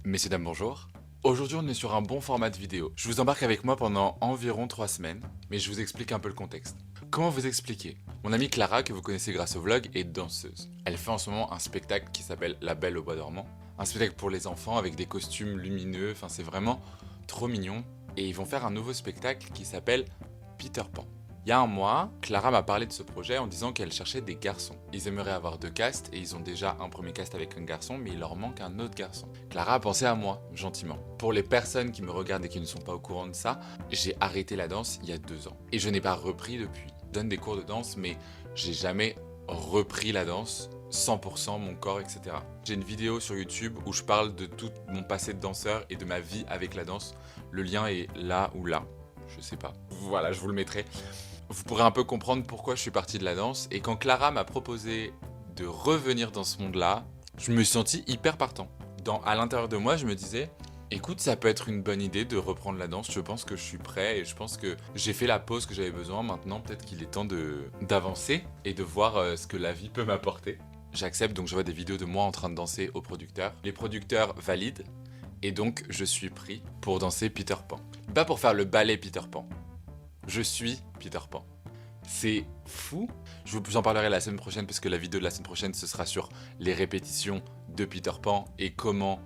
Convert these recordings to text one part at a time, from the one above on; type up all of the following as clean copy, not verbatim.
Messieurs, dames, bonjour. Aujourd'hui, on est sur un bon format de vidéo. Je vous embarque avec moi pendant environ 3 semaines, mais je vous explique un peu le contexte. Comment vous expliquer? Mon amie Clara, que vous connaissez grâce au vlog, est danseuse. Elle fait en ce moment un spectacle qui s'appelle La Belle au Bois dormant. Un spectacle pour les enfants avec des costumes lumineux, enfin c'est vraiment trop mignon. Et ils vont faire un nouveau spectacle qui s'appelle Peter Pan. Il y a un mois, Clara m'a parlé de ce projet en disant qu'elle cherchait des garçons. Ils aimeraient avoir 2 castes et ils ont déjà un premier cast avec un garçon, mais il leur manque un autre garçon. Clara a pensé à moi, gentiment. Pour les personnes qui me regardent et qui ne sont pas au courant de ça, j'ai arrêté la danse il y a 2 ans. Et je n'ai pas repris depuis. Je donne des cours de danse, mais j'ai jamais repris la danse, 100%, mon corps, etc. J'ai une vidéo sur YouTube où je parle de tout mon passé de danseur et de ma vie avec la danse. Le lien est là ou là, je sais pas. Voilà, je vous le mettrai. Vous pourrez un peu comprendre pourquoi je suis parti de la danse. Et quand Clara m'a proposé de revenir dans ce monde-là, je me suis senti hyper partant. À l'intérieur de moi, je me disais, écoute, ça peut être une bonne idée de reprendre la danse. Je pense que je suis prêt et je pense que j'ai fait la pause que j'avais besoin. Maintenant, peut-être qu'il est temps d'avancer et de voir ce que la vie peut m'apporter. J'accepte, donc je vois des vidéos de moi en train de danser aux producteurs. Les producteurs valident et donc je suis pris pour danser Peter Pan. Pas pour faire le ballet Peter Pan. Je suis Peter Pan. C'est fou. J'en parlerai la semaine prochaine parce que la vidéo de la semaine prochaine, ce sera sur les répétitions de Peter Pan et comment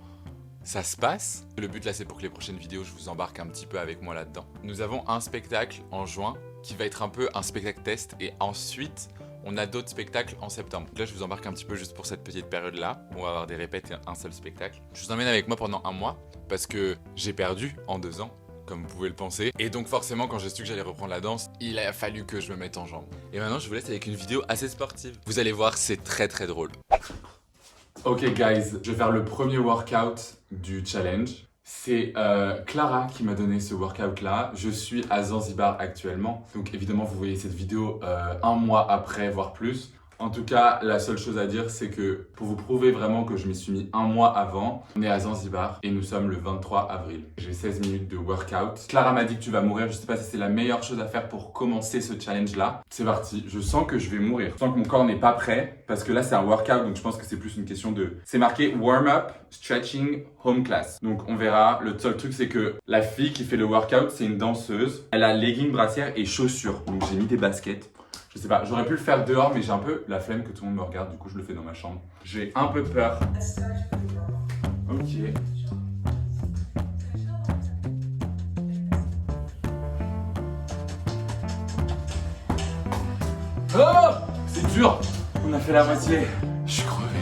ça se passe. Le but là, c'est pour que les prochaines vidéos, je vous embarque un petit peu avec moi là-dedans. Nous avons un spectacle en juin qui va être un peu un spectacle test et ensuite, on a d'autres spectacles en septembre. Là, je vous embarque un petit peu juste pour cette petite période-là. On va avoir des répètes et un seul spectacle. Je vous emmène avec moi pendant un mois parce que j'ai perdu en 2 ans. Comme vous pouvez le penser. Et donc forcément, quand j'ai su que j'allais reprendre la danse, il a fallu que je me mette en jambe. Et maintenant, je vous laisse avec une vidéo assez sportive. Vous allez voir, c'est très très drôle. Ok guys, je vais faire le premier workout du challenge. C'est Clara qui m'a donné ce workout là. Je suis à Zanzibar actuellement. Donc évidemment, vous voyez cette vidéo un mois après, voire plus. En tout cas, la seule chose à dire, c'est que pour vous prouver vraiment que je m'y suis mis un mois avant, on est à Zanzibar et nous sommes le 23 avril. J'ai 16 minutes de workout. Clara m'a dit que tu vas mourir. Je sais pas si c'est la meilleure chose à faire pour commencer ce challenge-là. C'est parti. Je sens que je vais mourir. Je sens que mon corps n'est pas prêt parce que là, c'est un workout. Donc, je pense que c'est plus une question de... C'est marqué warm-up, stretching, home class. Donc, on verra. Le seul truc, c'est que la fille qui fait le workout, c'est une danseuse. Elle a leggings, brassière et chaussures. Donc, j'ai mis des baskets. Je sais pas, j'aurais pu le faire dehors, mais j'ai un peu la flemme que tout le monde me regarde, du coup je le fais dans ma chambre. J'ai un peu peur. Ok. Oh, c'est dur. On a fait la moitié. Je suis crevé.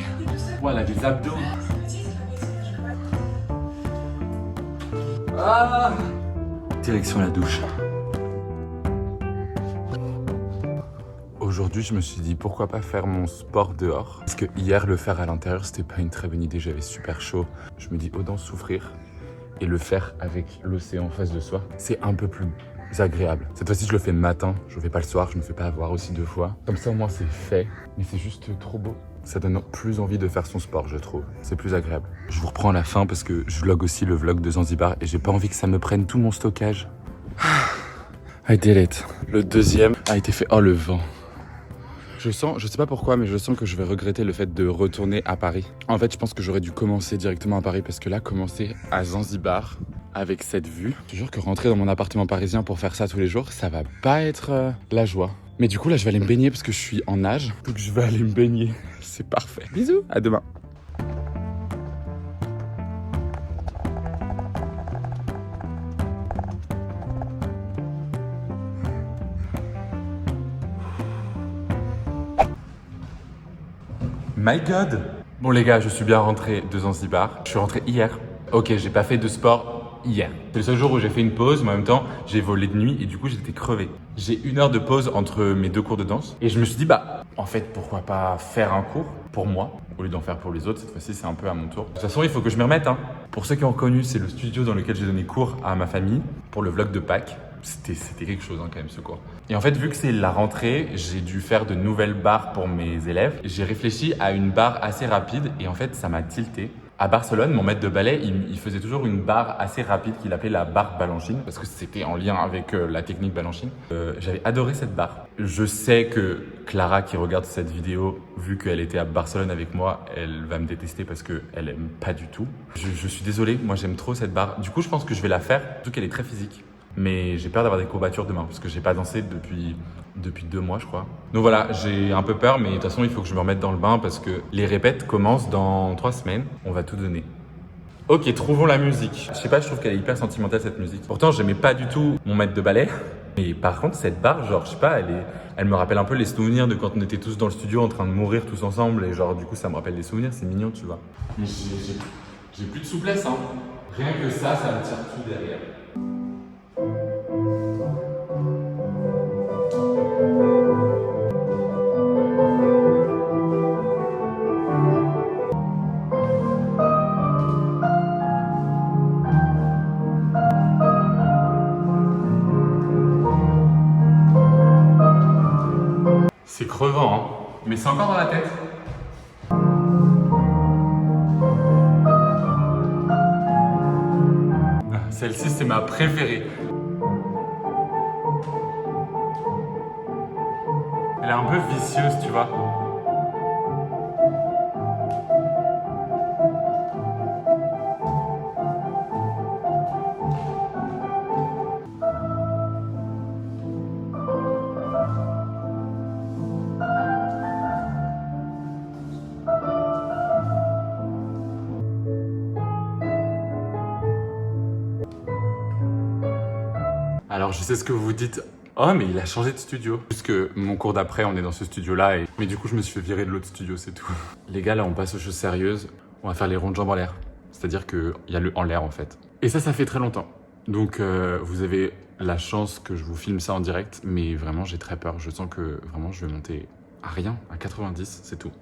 Voilà, des abdos. Ah. Direction la douche. Aujourd'hui, je me suis dit pourquoi pas faire mon sport dehors. Parce que hier, le faire à l'intérieur, c'était pas une très bonne idée. J'avais super chaud. Je me dis autant souffrir et le faire avec l'océan en face de soi. C'est un peu plus agréable. Cette fois-ci, je le fais le matin. Je le fais pas le soir. Je me fais pas avoir aussi 2 fois. Comme ça, au moins, c'est fait. Mais c'est juste trop beau. Ça donne plus envie de faire son sport, je trouve. C'est plus agréable. Je vous reprends à la fin parce que je vlog aussi le vlog de Zanzibar et j'ai pas envie que ça me prenne tout mon stockage. I did it. Le deuxième a été fait. Oh, le vent. Je sais pas pourquoi, mais je sens que je vais regretter le fait de retourner à Paris. En fait, je pense que j'aurais dû commencer directement à Paris parce que là, commencer à Zanzibar avec cette vue, je te jure que rentrer dans mon appartement parisien pour faire ça tous les jours, ça va pas être la joie. Mais du coup, là, je vais aller me baigner parce que je suis en nage. Donc, je vais aller me baigner. C'est parfait. Bisous, à demain. My God! Bon les gars, je suis bien rentré de Zanzibar. Je suis rentré hier. Ok, j'ai pas fait de sport hier. C'est le seul jour où j'ai fait une pause, mais en même temps, j'ai volé de nuit et du coup, j'étais crevé. J'ai 1 heure de pause entre mes 2 cours de danse et je me suis dit, bah, en fait, pourquoi pas faire un cours pour moi au lieu d'en faire pour les autres. Cette fois-ci, c'est un peu à mon tour. De toute façon, il faut que je m'y remette. Pour ceux qui ont reconnu, c'est le studio dans lequel j'ai donné cours à ma famille pour le vlog de Pâques. C'était quelque chose quand même ce cours. Et en fait, vu que c'est la rentrée, j'ai dû faire de nouvelles barres pour mes élèves. J'ai réfléchi à une barre assez rapide et en fait, ça m'a tilté À Barcelone, mon maître de ballet, il faisait toujours une barre assez rapide qu'il appelait la barre Balanchine, parce que c'était en lien avec la technique Balanchine. J'avais adoré cette barre. Je sais que Clara, qui regarde cette vidéo, vu qu'elle était à Barcelone avec moi, elle va me détester parce qu'elle aime pas du tout. Je suis désolé, moi j'aime trop cette barre. Du coup, je pense que je vais la faire, surtout qu'elle est très physique. Mais j'ai peur d'avoir des courbatures demain, parce que j'ai pas dansé depuis 2 mois, je crois. Donc voilà, j'ai un peu peur, mais de toute façon, il faut que je me remette dans le bain parce que les répètes commencent dans 3 semaines. On va tout donner. Ok, trouvons la musique. Je sais pas, je trouve qu'elle est hyper sentimentale cette musique. Pourtant, j'aimais pas du tout mon maître de ballet. Mais par contre, cette barre, genre, je sais pas, elle me rappelle un peu les souvenirs de quand on était tous dans le studio en train de mourir tous ensemble. Et genre, du coup, ça me rappelle des souvenirs, c'est mignon, tu vois. Mais j'ai plus de souplesse, hein. Rien que ça me tire tout derrière. C'est crevant, hein. Mais c'est encore dans la tête. Celle-ci, c'est ma préférée. Elle est un peu vicieuse, tu vois. Alors, je sais ce que vous vous dites. Oh, mais il a changé de studio. Juste que mon cours d'après, on est dans ce studio-là. Mais du coup, je me suis fait virer de l'autre studio, c'est tout. Les gars, là, on passe aux choses sérieuses. On va faire les ronds de jambes en l'air. C'est-à-dire qu'il y a le en l'air, en fait. Et ça fait très longtemps. Donc, vous avez la chance que je vous filme ça en direct. Mais vraiment, j'ai très peur. Je sens que vraiment, je vais monter à rien, à 90, c'est tout.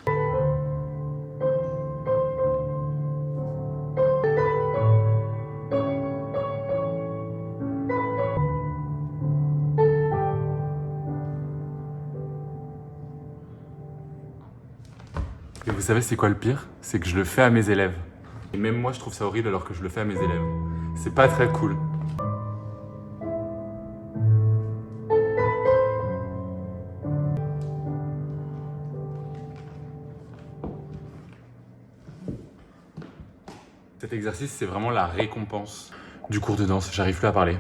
Et vous savez, c'est quoi le pire? C'est que je le fais à mes élèves. Et même moi, je trouve ça horrible alors que je le fais à mes élèves. C'est pas très cool. Cet exercice, c'est vraiment la récompense du cours de danse. J'arrive plus à parler.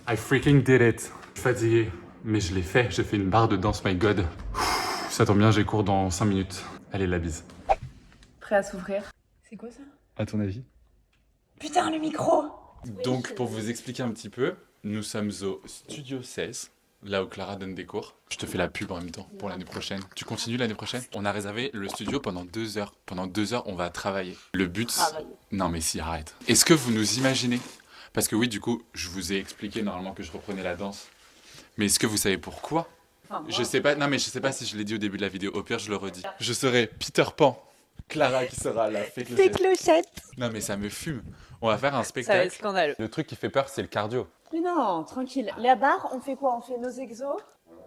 I freaking did it. Je suis fatigué, mais je l'ai fait. J'ai fait une barre de danse, my god. Ça tombe bien, j'ai cours dans 5 minutes. Allez, la bise. Prêt à s'ouvrir. C'est quoi ça? À ton avis? Putain, le micro! Donc, pour vous expliquer un petit peu, nous sommes au studio 16, là où Clara donne des cours. Je te fais la pub en même temps pour l'année prochaine. Tu continues l'année prochaine? On a réservé le studio pendant 2 heures. Pendant 2 heures, on va travailler. Le but... Non mais si, arrête. Est-ce que vous nous imaginez? Parce que oui, du coup, je vous ai expliqué normalement que je reprenais la danse. Mais est-ce que vous savez pourquoi? Je sais pas, non mais je sais pas si je l'ai dit au début de la vidéo. Au pire, je le redis. Je serai Peter Pan. Clara qui sera la fée clochette. Non mais ça me fume. On va faire un Ça va spectacle. être scandaleux. Le truc qui fait peur, c'est le cardio. Mais non, tranquille. La barre, on fait quoi? On fait nos exos?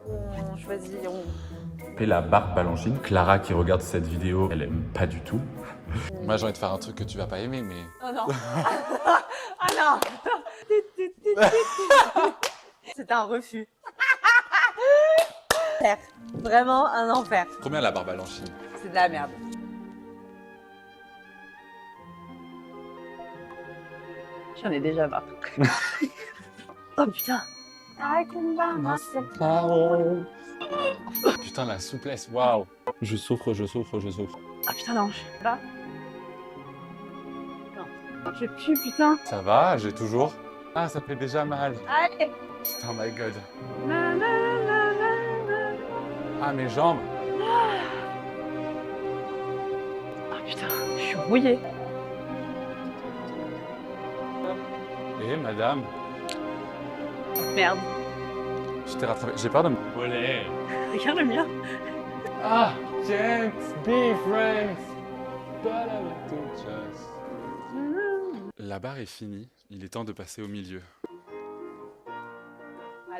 On choisit, Et la barre Balanchine. Clara qui regarde cette vidéo, elle aime pas du tout. Moi j'ai envie de faire un truc que tu vas pas aimer, mais... Oh non. Ah non. C'est un refus. Vraiment un enfer. Combien la barre Balanchine? C'est de la merde. J'en ai déjà marre. Oh putain. Putain, la souplesse, waouh. Je souffre. Ah putain, non. Là. Non. Je pue, putain. Ça va, j'ai toujours... Ah, ça fait déjà mal. Allez. Putain, my god. Na, na, na, na, na. Ah, mes jambes. Ah putain, je suis rouillée. Eh, madame, Merde. je t'ai rattrapé. J'ai peur de me... Olé. Regarde le mien. Ah, can't be friends. La barre est finie. Il est temps de passer au milieu.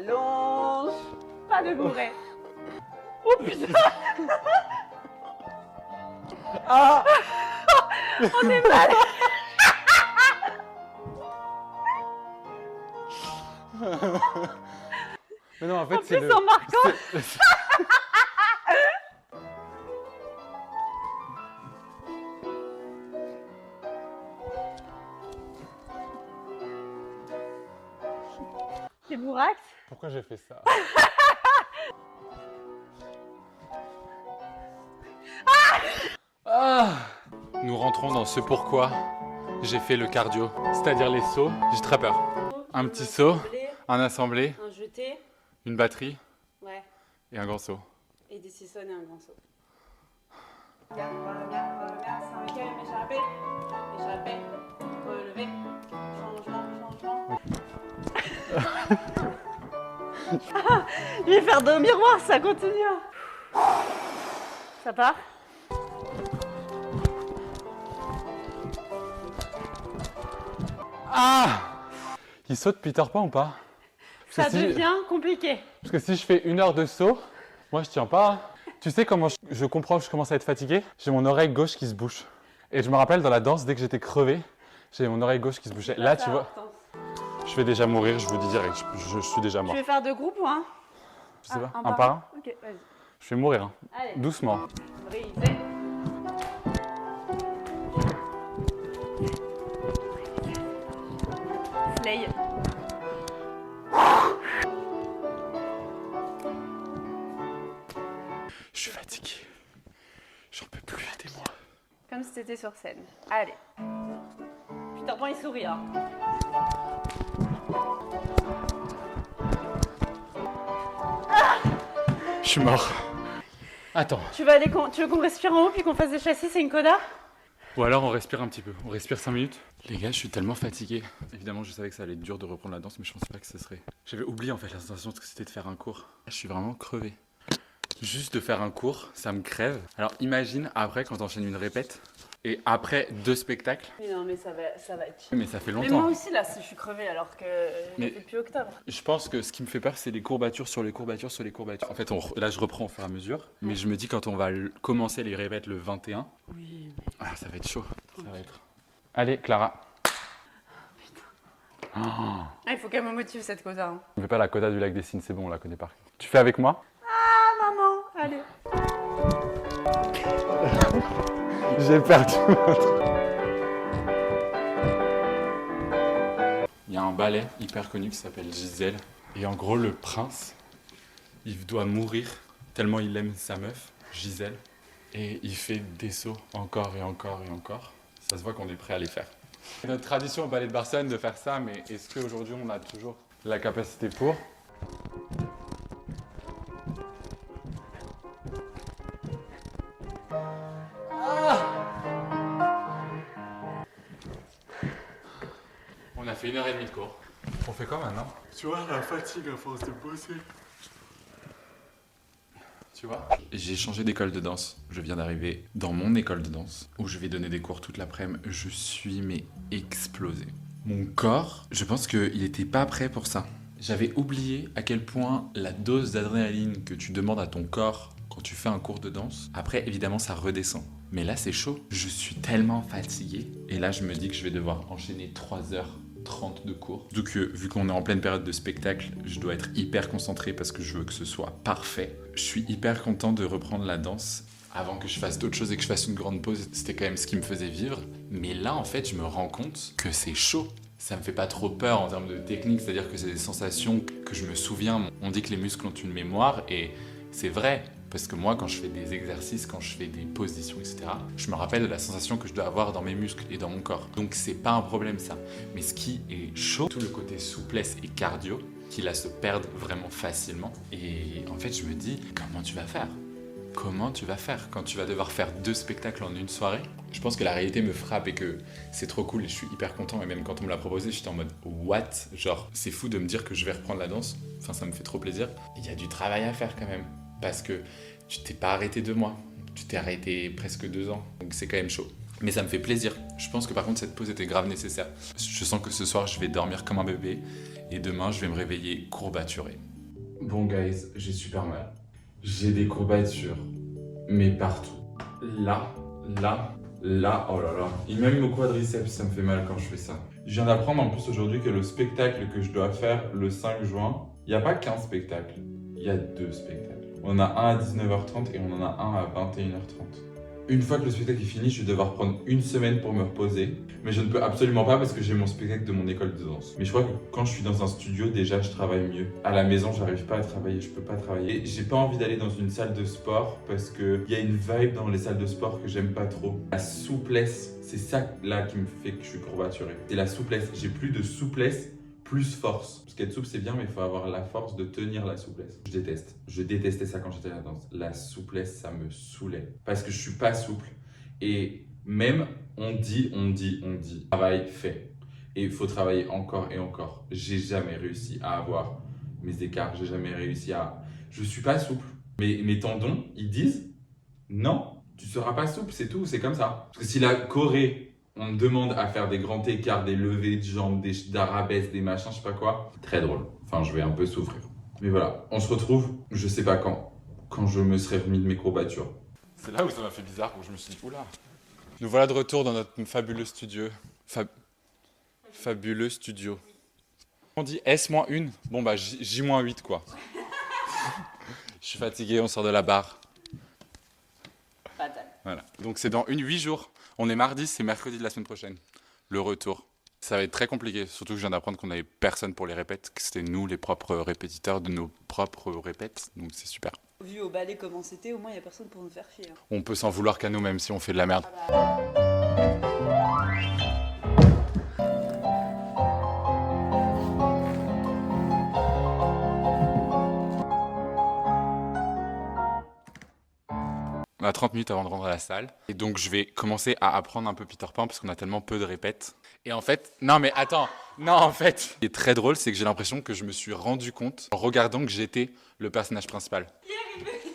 Allonge. Pas de bourret. Oh putain. Ah. On est mal. Mais non, en fait, En plus, en marquant. C'est bourrax. Pourquoi j'ai fait ça? Ah. Nous rentrons dans ce pourquoi j'ai fait le cardio, c'est-à-dire les sauts. J'ai très peur. Un petit saut, un assemblé, Un jeté. une batterie Ouais. et un grand saut. Et des sissons et un grand saut. Regarde, regarde, c'est un week-end, échappé, relevé, changement. Je vais faire deux miroirs, ça continue. Ça part? Ah. Il saute Peter Pan ou pas? Ça Parce que si- devient compliqué. Parce que si je fais 1 heure de saut, moi je tiens pas. Hein. Tu sais comment je comprends que je commence à être fatigué? J'ai mon oreille gauche qui se bouche. Et je me rappelle dans la danse, dès que j'étais crevé, j'ai mon oreille gauche qui se bouchait. Là, tu vois, je vais déjà mourir, je vous dis direct, je suis déjà Tu mort. veux faire deux groupes ou un? Je sais pas, Un par un? Ok, vas-y. Je vais mourir, hein. Allez, Doucement. brisé. Slay. Je suis fatigué. J'en peux plus, aidez-moi. Comme si t'étais sur scène. Allez. Peter Pan, il sourit, hein. Je suis mort. Attends. Tu veux qu'on respire en haut puis qu'on fasse des châssis, c'est une coda? Ou alors on respire un petit peu. On respire 5 minutes. Les gars, je suis tellement fatigué. Évidemment, je savais que ça allait être dur de reprendre la danse, mais je pensais pas que ce serait. J'avais oublié en fait la sensation que c'était de faire un cours. Je suis vraiment crevé. Juste de faire un cours, ça me crève. Alors imagine après quand t'enchaînes une répète et après 2 spectacles. Mais non, mais ça va être chill. Mais ça fait Mais moi longtemps. aussi, là, je suis crevée alors que Mais- depuis octobre. Je pense que ce qui me fait peur, c'est les courbatures sur les courbatures sur les courbatures. En fait, là, je reprends au fur et à mesure. Mais je me dis, quand on va commencer les répètes le 21, Oui, ah, ça va être chaud. Ça va être... Allez, Clara. Ah, il faut qu'elle me motive cette coda. Hein. On fait pas la coda du lac des Cygnes, c'est bon, on la connaît par cœur. Tu fais avec moi? Ah, maman, allez. J'ai perdu. Il y a un ballet hyper connu qui s'appelle Gisèle. Et en gros, le prince, il doit mourir tellement il aime sa meuf, Gisèle. Et il fait des sauts encore et encore et encore. Ça se voit qu'on est prêt à les faire. C'est notre tradition au ballet de Barcelone de faire ça, mais est-ce qu'aujourd'hui on a toujours la capacité pour? On a fait 1h30 de cours. On fait quoi maintenant? Tu vois la fatigue à force de bosser. Tu vois? J'ai changé d'école de danse. Je viens d'arriver dans mon école de danse où je vais donner des cours toute l'après-midi. Je suis mais explosé. Mon corps, je pense qu'il n'était pas prêt pour ça. J'avais oublié à quel point la dose d'adrénaline que tu demandes à ton corps quand tu fais un cours de danse, après évidemment ça redescend. Mais là c'est chaud. Je suis tellement fatigué. Et là je me dis que je vais devoir enchaîner 3h30 de cours. Donc vu qu'on est en pleine période de spectacle, je dois être hyper concentré parce que je veux que ce soit parfait. Je suis hyper content de reprendre la danse. Avant que je fasse d'autres choses et que je fasse une grande pause, c'était quand même ce qui me faisait vivre. Mais là, en fait, je me rends compte que c'est chaud. Ça me fait pas trop peur en termes de technique, c'est-à-dire que c'est des sensations que je me souviens. On dit que les muscles ont une mémoire et c'est vrai. Parce que moi, quand je fais des exercices, quand je fais des positions, etc., je me rappelle de la sensation que je dois avoir dans mes muscles et dans mon corps. Donc c'est pas un problème ça. Mais ce qui est chaud, tout le côté souplesse et cardio, qui là se perdent vraiment facilement. Et en fait, je me dis, comment tu vas faire ? Comment tu vas faire quand tu vas devoir faire 2 spectacles en une soirée? Je pense que la réalité me frappe et que c'est trop cool et je suis hyper content. Et même quand on me l'a proposé, j'étais en mode what? Genre, c'est fou de me dire que je vais reprendre la danse. Enfin, ça me fait trop plaisir. Il y a du travail à faire quand même. Parce que tu t'es pas arrêté 2 mois. Tu t'es arrêté presque 2 ans. Donc c'est quand même chaud. Mais ça me fait plaisir. Je pense que par contre, cette pause était grave nécessaire. Je sens que ce soir, je vais dormir comme un bébé. Et demain, je vais me réveiller courbaturé. Bon guys, j'ai super mal. J'ai des courbatures, mais partout. Là, là, oh là là. Et même au quadriceps, ça me fait mal quand je fais ça. Je viens d'apprendre en plus aujourd'hui que le spectacle que je dois faire le 5 juin, il n'y a pas qu'un spectacle, il y a 2 spectacles. On en a un à 19h30 et on en a un à 21h30. Une fois que le spectacle est fini, je vais devoir prendre une semaine pour me reposer. Mais je ne peux absolument pas parce que j'ai mon spectacle de mon école de danse. Mais je crois que quand je suis dans un studio, déjà, je travaille mieux. À la maison, j'arrive pas à travailler, je peux pas travailler. Et j'ai pas envie d'aller dans une salle de sport parce qu'il y a une vibe dans les salles de sport que j'aime pas trop. La souplesse, c'est ça là qui me fait que je suis courbaturé. C'est la souplesse. J'ai plus de souplesse, plus force. Parce qu'être souple, c'est bien, mais il faut avoir la force de tenir la souplesse. Je déteste. Je détestais ça quand j'étais à la danse. La souplesse, ça me saoulait. Parce que je suis pas souple. Et même, on dit, travail fait. Et il faut travailler encore et encore. J'ai jamais réussi à avoir mes écarts. J'ai jamais réussi à... Je suis pas souple. Mais mes tendons, ils disent, non, tu seras pas souple, c'est tout, c'est comme ça. Parce que si la Corée... On me demande à faire des grands écarts, des levées de jambes, des arabesques, des machins, je sais pas quoi. Très drôle. Enfin, je vais un peu souffrir. Mais voilà, on se retrouve, je sais pas quand je me serai remis de mes courbatures. C'est là où ça m'a fait bizarre, où je me suis dit, oula. Nous voilà de retour dans notre fabuleux studio. Fabuleux studio. On dit S-1. Bon bah J-8 quoi. Je suis fatigué, on sort de la barre. Fatal. Voilà. Donc c'est dans 8 jours. On est mardi, c'est mercredi de la semaine prochaine. Le retour. Ça va être très compliqué, surtout que je viens d'apprendre qu'on n'avait personne pour les répètes, que c'était nous les propres répétiteurs de nos propres répètes, donc c'est super. Vu au ballet comment c'était, au moins il n'y a personne pour nous faire chier. On peut s'en vouloir qu'à nous-mêmes si on fait de la merde. On a 30 minutes avant de rentrer à la salle. Et donc, je vais commencer à apprendre un peu Peter Pan parce qu'on a tellement peu de répètes. Et en fait, non mais attends, non en fait. Ce qui est très drôle, c'est que j'ai l'impression que je me suis rendu compte en regardant que j'étais le personnage principal.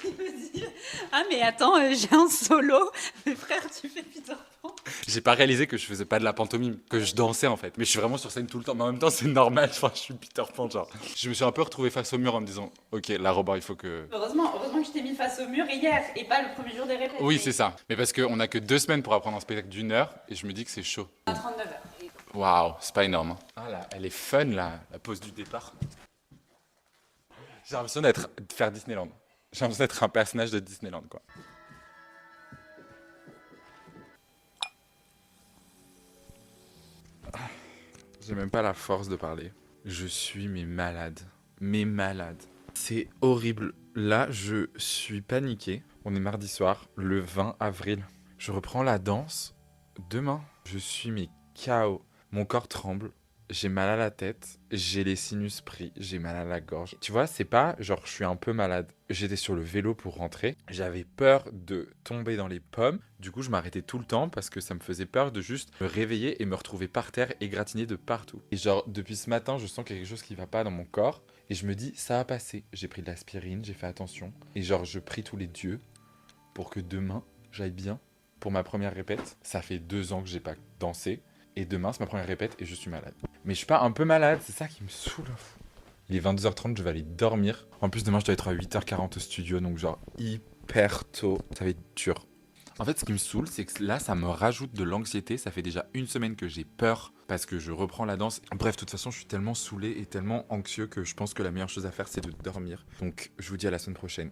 Il me dit ah mais attends, j'ai un solo. Mais frère, tu fais Peter Pan. J'ai pas réalisé que je faisais pas de la pantomime, que je dansais en fait. Mais je suis vraiment sur scène tout le temps. Mais en même temps, c'est normal, enfin, je suis Peter Pan, genre. Je me suis un peu retrouvé face au mur en me disant, ok, là, Robin, il faut que... Heureusement que je t'ai mis face au mur hier et pas le premier jour des répètes. Oui, c'est ça. Mais parce qu'on a que 2 semaines pour apprendre un spectacle d'1 heure et je me dis que c'est chaud. À 39 heures. Waouh, c'est pas énorme. Hein. Ah là, elle est fun là, la pause du départ. J'ai l'impression de faire Disneyland. J'ai l'impression d'être un personnage de Disneyland, quoi. J'ai même pas la force de parler. Je suis malade. Malade. C'est horrible. Là, je suis paniqué. On est mardi soir, le 20 avril. Je reprends la danse demain. Je suis KO. Mon corps tremble. J'ai mal à la tête, j'ai les sinus pris, j'ai mal à la gorge. Tu vois, c'est pas genre je suis un peu malade. J'étais sur le vélo pour rentrer, j'avais peur de tomber dans les pommes. Du coup, je m'arrêtais tout le temps parce que ça me faisait peur de juste me réveiller et me retrouver par terre égratigné de partout. Et genre, depuis ce matin, je sens qu'il y a quelque chose qui va pas dans mon corps et je me dis, ça va passer. J'ai pris de l'aspirine, j'ai fait attention. Et genre, je prie tous les dieux pour que demain, j'aille bien pour ma première répète. Ça fait 2 ans que j'ai pas dansé. Et demain, c'est ma première répète et je suis malade. Mais je suis pas un peu malade, c'est ça qui me saoule. Il est 22h30, je vais aller dormir. En plus, demain, je dois être à 8h40 au studio, donc genre hyper tôt. Ça va être dur. En fait, ce qui me saoule, c'est que là, ça me rajoute de l'anxiété. Ça fait déjà 1 semaine que j'ai peur parce que je reprends la danse. Bref, de toute façon, je suis tellement saoulé et tellement anxieux que je pense que la meilleure chose à faire, c'est de dormir. Donc, je vous dis à la semaine prochaine.